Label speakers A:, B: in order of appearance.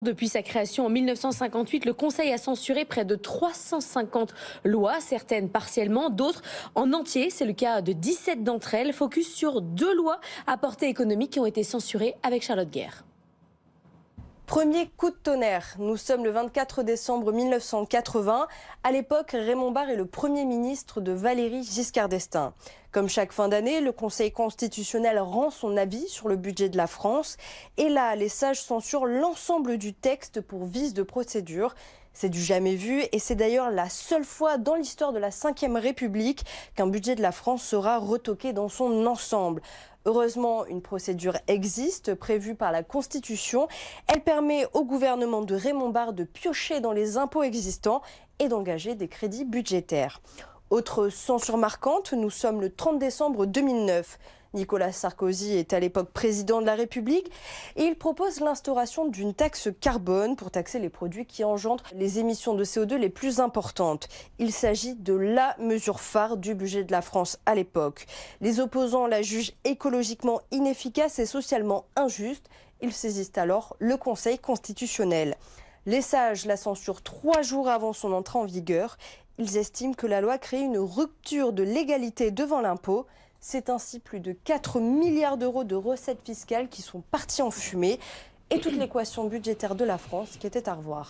A: Depuis sa création en 1958, le Conseil a censuré près de 350 lois, certaines partiellement, d'autres en entier. C'est le cas de 17 d'entre elles. Focus sur 2 lois à portée économique qui ont été censurées avec Charlotte Guerre.
B: Premier coup de tonnerre, nous sommes le 24 décembre 1980. À l'époque, Raymond Barre est le Premier ministre de Valéry Giscard d'Estaing. Comme chaque fin d'année, le Conseil constitutionnel rend son avis sur le budget de la France. Et là, les sages censurent l'ensemble du texte pour vice de procédure. C'est du jamais vu et c'est d'ailleurs la seule fois dans l'histoire de la Ve République qu'un budget de la France sera retoqué dans son ensemble. Heureusement, une procédure existe, prévue par la Constitution. Elle permet au gouvernement de Raymond Barre de piocher dans les impôts existants et d'engager des crédits budgétaires. Autre censure marquante, nous sommes le 30 décembre 2009. Nicolas Sarkozy est à l'époque président de la République et il propose l'instauration d'une taxe carbone pour taxer les produits qui engendrent les émissions de CO2 les plus importantes. Il s'agit de la mesure phare du budget de la France à l'époque. Les opposants la jugent écologiquement inefficace et socialement injuste. Ils saisissent alors le Conseil constitutionnel. Les sages la censurent 3 jours avant son entrée en vigueur. Ils estiment que la loi crée une rupture de l'égalité devant l'impôt. C'est ainsi plus de 4 milliards d'euros de recettes fiscales qui sont partis en fumée et toute l'équation budgétaire de la France qui était à revoir.